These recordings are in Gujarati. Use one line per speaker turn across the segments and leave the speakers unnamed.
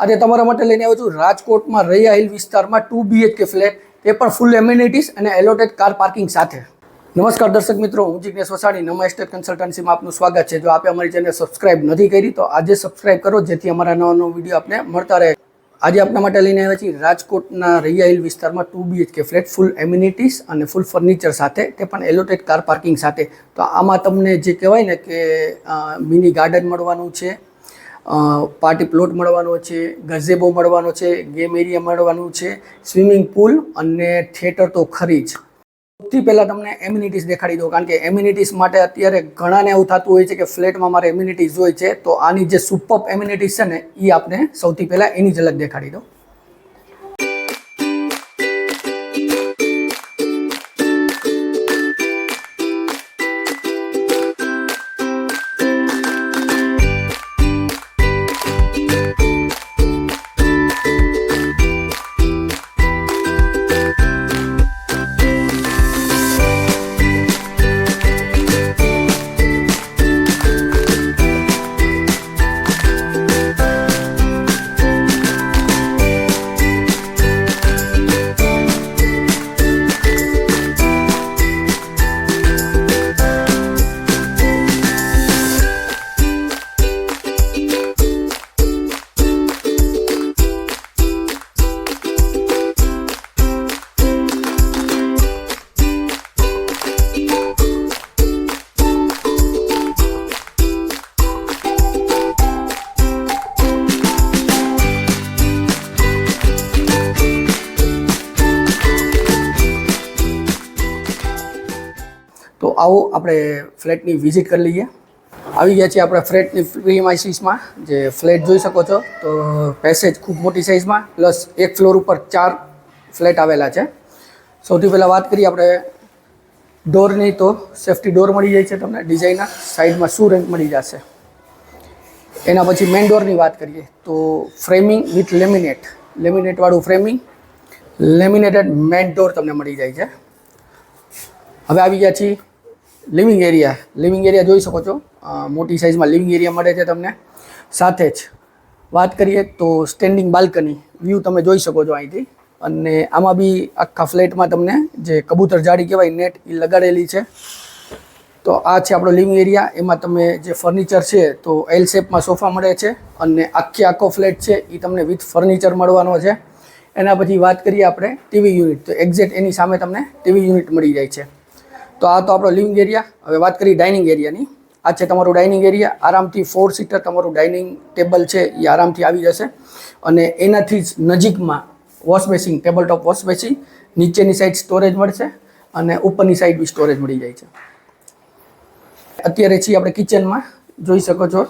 આજે તમારા માટે લઈને આવ્યો છું રાજકોટમાં રૈયા હિલ વિસ્તારમાં 2 BHK ફ્લેટ, તે પણ ફૂલ એમ્યુનિટીઝ અને એલોટેડ કાર પાર્કિંગ સાથે. નમસ્કાર દર્શક મિત્રો, હું જિગ્નેશ વસાણી, નમા એસ્ટેટ કન્સલ્ટન્સીમાં આપનું સ્વાગત છે. જો આપે અમારી ચેનલ સબસ્ક્રાઇબ નથી કરી તો આજે સબસ્ક્રાઇબ કરો, જેથી અમારા નવા વિડીયો આપને મળતા રહે. આજે આપના માટે લઈને આવ્યા છીએ રાજકોટના રૈયા હિલ વિસ્તારમાં 2 BHK ફ્લેટ, ફૂલ એમ્યુનિટીઝ અને ફૂલ ફર્નિચર સાથે, તે પણ એલોટેડ કાર પાર્કિંગ સાથે. તો આમાં તમને જે કહેવાય ને કે મિની ગાર્ડન મળવાનું છે, પાર્ટી પ્લોટ મળવાનો છે, ગઝેબો મળવાનો છે, ગેમ એરિયા મળવાનું છે, સ્વિમિંગ પુલ અને થિયેટર તો ખરી જ. સૌથી પહેલાં તમને એમ્યુનિટીઝ દેખાડી દઉં, કારણ કે એમ્યુનિટીઝ માટે અત્યારે ઘણાને એવું થતું હોય છે કે ફ્લેટમાં મારે એમ્યુનિટીઝ હોય છે. તો આની જે સુપર એમ્યુનિટીઝ છે ને, એ આપણે સૌથી પહેલાં એની ઝલક દેખાડી દઉં. તો આવો આપણે ફ્લેટની વિઝિટ કરી લઈએ. આવી ગયા છીએ આપણે ફ્લેટની પ્રીમાઇસીસમાં. જે ફ્લેટ જોઈ શકો છો, તો પેસેજ ખૂબ મોટી સાઇઝમાં, પ્લસ એક ફ્લોર ઉપર 4 ફ્લેટ આવેલા છે. સૌથી પહેલાં વાત કરીએ આપણે ડોરની, તો સેફ્ટી ડોર મળી જાય છે તમને ડિઝાઇનર. સાઈડમાં શૂ રેન્ક મળી જશે. એના પછી મેઇન ડોરની વાત કરીએ તો ફ્રેમિંગ વિથ લેમિનેટવાળું ફ્રેમિંગ, લેમિનેટેડ મેઇન ડોર તમને મળી જાય છે. હવે આવી ગયા છીએ લિવિંગ એરિયા. લિવિંગ એરિયા જોઈ શકો છો, મોટી સાઇઝમાં લિવિંગ એરિયા મળે છે તમને. સાથે જ વાત કરીએ તો સ્ટેન્ડિંગ બાલ્કની વ્યૂ તમે જોઈ શકો છો અહીંથી. અને આમાં બી આખા ફ્લેટમાં તમને જે કબૂતર જાળી કહેવાય નેટ, એ લગાડેલી છે. તો આ છે આપણો લિવિંગ એરિયા. એમાં તમે જે ફર્નિચર છે તો એલ શેપમાં સોફા મળે છે, અને આખો ફ્લેટ છે એ તમને વિથ ફર્નિચર મળવાનો છે. એના પછી વાત કરીએ આપણે ટીવી યુનિટ, તો એક્ઝેક્ટ એની સામે તમને ટીવી યુનિટ મળી જાય છે. તો આ તો આપણો લિવિંગ એરિયા. હવે વાત કરીએ ડાઇનિંગ એરિયાની. આ છે તમારું ડાઇનિંગ એરિયા. આરામથી 4 સીટર તમારું ડાઇનિંગ ટેબલ છે એ આરામથી આવી જશે. અને એનાથી જ નજીકમાં વોશ બેસિંગ, ટેબલ ટોપ વોશ બેસિંગ, નીચેની સાઈડ સ્ટોરેજ મળશે અને ઉપરની સાઈડ બી સ્ટોરેજ મળી જાય છે. અત્યારે છીએ આપણે કિચનમાં. જોઈ શકો છો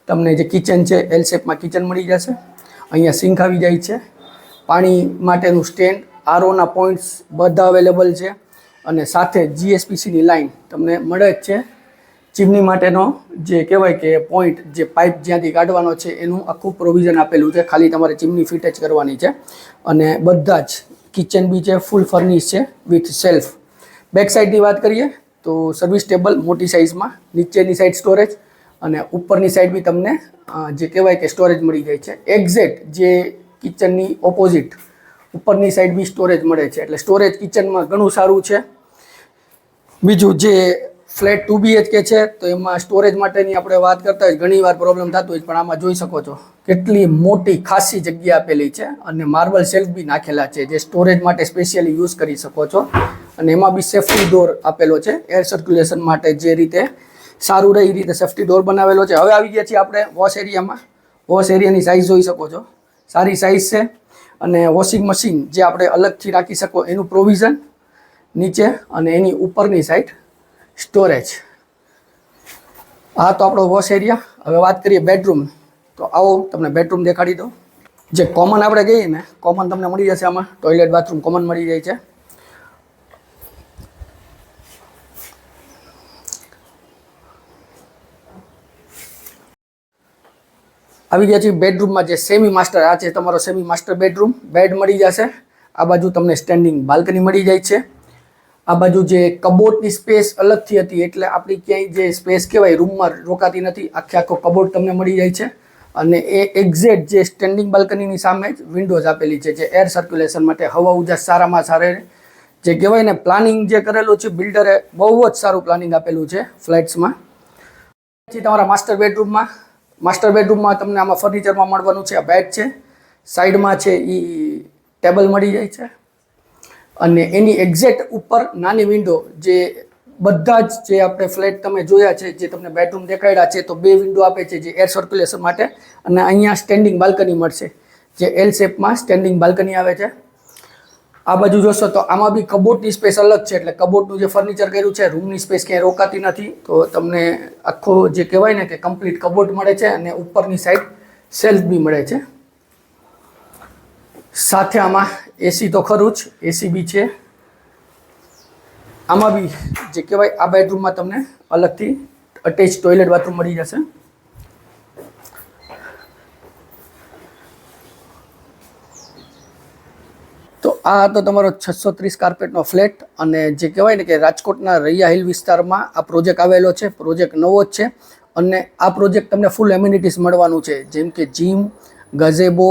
તમને જે કિચન છે એલ શેપમાં કિચન મળી જશે. અહીંયા સિંક આવી જાય છે, પાણી માટેનું સ્ટેન્ડ, આરઓના પોઈન્ટ્સ બધા અવેલેબલ છે. અને સાથે GSPCની લાઇન તમને મળે જ છે. ચીમની માટેનો જે કહેવાય કે પોઈન્ટ, જે પાઇપ જ્યાંથી કાઢવાનો છે એનું આખું પ્રોવિઝન આપેલું છે. ખાલી તમારે ચીમની ફિટ જ કરવાની છે. અને બધા જ કિચન બી છે, ફૂલ ફર્નિશ છે વિથ સેલ્ફ. બેક સાઈડની વાત કરીએ તો સર્વિસ ટેબલ મોટી સાઇઝમાં, નીચેની સાઈડ સ્ટોરેજ અને ઉપરની સાઈડ બી તમને જે કહેવાય કે સ્ટોરેજ મળી જાય છે. એક્ઝેક્ટ જે કિચનની ઓપોઝિટ ઉપરની સાઈડ બી સ્ટોરેજ મળે છે. એટલે સ્ટોરેજ કિચનમાં ઘણું સારું છે. બીજું જે ફ્લેટ 2 BHK છે તો એમાં સ્ટોરેજ માટેની આપણે વાત કરતા હોય ઘણી વાર પ્રોબ્લેમ થતું હોય, પણ આમાં જોઈ શકો છો કેટલી મોટી ખાસી જગ્યા આપેલી છે. અને માર્બલ શેલ્ફ બી નાખેલા છે, જે સ્ટોરેજ માટે સ્પેશિયલી યુઝ કરી શકો છો. અને એમાં બી સેફ્ટી ડોર આપેલો છે એર સર્ક્યુલેશન માટે. જે રીતે સારું રહે એ રીતે સેફ્ટી ડોર બનાવેલો છે. હવે આવી ગયા છીએ આપણે વોશ એરિયામાં. વોશ એરિયાની સાઇઝ જોઈ શકો છો, સારી સાઇઝ છે. અને વોશિંગ મશીન જે આપણે અલગથી રાખી શકો એનું પ્રોવિઝન નીચે, અને એની ઉપરની સાઈડ સ્ટોરેજ. આ તો આપણો વોશ એરિયા. હવે વાત કરીએ બેડરૂમ. તો આવો તમને બેડરૂમ દેખાડી દઉં. જે કોમન આપણે કહીએ ને, કોમન તમને મળી જશે આમાં. ટોયલેટ બાથરૂમ કોમન મળી જાય છે. આવી ગયા છીએ બેડરૂમમાં. જે સેમી માસ્ટર, આ છે તમારો સેમી માસ્ટર બેડરૂમ. બેડ મળી જશે. આ બાજુ તમને સ્ટેન્ડિંગ બાલ્કની મળી જાય છે. આ બાજુ જે કબોર્ડની સ્પેસ અલગથી હતી, એટલે આપણી ક્યાંય જે સ્પેસ કહેવાય રૂમમાં રોકાતી નથી. આખો કબોર્ડ તમને મળી જાય છે. અને એ એક્ઝેક્ટ જે સ્ટેન્ડિંગ બાલ્કનીની સામે જ વિન્ડોઝ આપેલી છે, જે એર સર્ક્યુલેશન માટે હવા ઉજાસ સારામાં સારી, જે કહેવાય ને પ્લાનિંગ જે કરેલું છે બિલ્ડરે બહુ જ સારું પ્લાનિંગ આપેલું છે ફ્લેટ્સમાં. પછી તમારા માસ્ટર બેડરૂમમાં તમને આમાં ફર્નિચરમાં મળવાનું છે આ બેડ છે, સાઈડમાં છે એ ટેબલ મળી જાય છે, અને એની એક્ઝેક્ટ ઉપર નાની વિન્ડો, જે બધા જ જે આપણે ફ્લેટ તમે જોયા છે, જે તમને બેડરૂમ દેખાડ્યા છે, તો 2 વિન્ડો આપે છે જે એર સર્ક્યુલેશન માટે, અને અહીંયા સ્ટેન્ડિંગ બાલ્કની મળશે, જે એલ શેપમાં સ્ટેન્ડિંગ બાલ્કની આવે છે. આ બાજુ જોશો તો આમાં બી કબોર્ડની સ્પેસ અલગ છે, એટલે કબોર્ડનું જે ફર્નિચર કર્યું છે, રૂમની સ્પેસ ક્યાંય રોકાતી નથી, તો તમને આખો જે કહેવાય ને કે કમ્પ્લીટ કબોર્ડ મળે છે, અને ઉપરની સાઈડ શેલ્ફ બી મળે છે. સાથે આમાં એસી તો ખરું જ, એસી બી છે. આમાં બી જે કહેવાય આ બેડરૂમમાં તમને અલગથી અટેચ ટોયલેટ બાથરૂમ મળી જશે. તો આ હતો તમારો 630 કાર્પેટનો ફ્લેટ, અને જે કહેવાય ને કે રાજકોટના રૈયા હિલ વિસ્તારમાં આ પ્રોજેક્ટ આવેલો છે. પ્રોજેક્ટ નવો જ છે, અને આ પ્રોજેક્ટ તમને ફૂલ એમ્યુનિટીઝ મળવાનું છે, જેમ કે gym, ગઝેબો,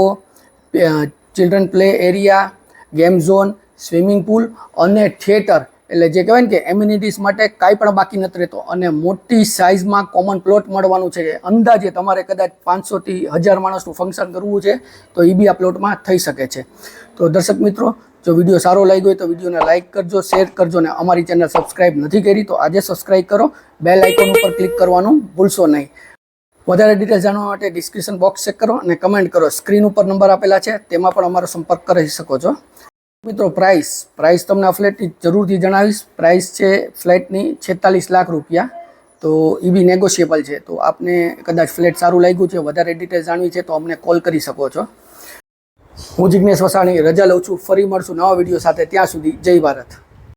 children play area, game zone, swimming pool અને થિયેટર. એટલે જે કહેવાય ને કે એમ્યુનિટીઝ માટે કાંઈ પણ બાકી નથી રહેતો, અને મોટી સાઇઝમાં કોમન પ્લોટ મળવાનું છે. અંદાજે તમારે કદાચ 500 થી 1000 માણસનું ફંક્શન કરવું છે તો એ બી આ પ્લોટમાં થઈ શકે છે. તો દર્શક મિત્રો, જો વિડીયો સારો લાગ્યો હોય તો વિડીયોને લાઇક કરજો, શેર કરજો, અને અમારી ચેનલ સબસ્ક્રાઈબ નથી કરી તો આજે સબસ્ક્રાઈબ કરો, બેલ આઇકોન ઉપર ક્લિક કરવાનું ભૂલશો નહીં. વધારે ડિટેલ જાણવા માટે ડિસ્ક્રિપ્શન બોક્સ ચેક કરો અને કમેન્ટ કરો. સ્ક્રીન ઉપર નંબર આપેલા છે, તેમાં પણ અમારો સંપર્ક કરી શકો છો. મિત્રો, પ્રાઇસ તમને આ ફ્લેટની જરૂરથી જણાવીશ. પ્રાઇસ છે ફ્લેટની 46 લાખ રૂપિયા, તો એ બી નેગોશિયેબલ છે. તો આપને કદાચ ફ્લેટ સારું લાગ્યું છે, વધારે ડિટેલ જાણવી છે, તો અમને કોલ કરી શકો છો. હું જિગ્નેશ વસાણી રજા લઉં છું. ફરી મળશું નવા વિડીયો સાથે. ત્યાં સુધી જય ભારત.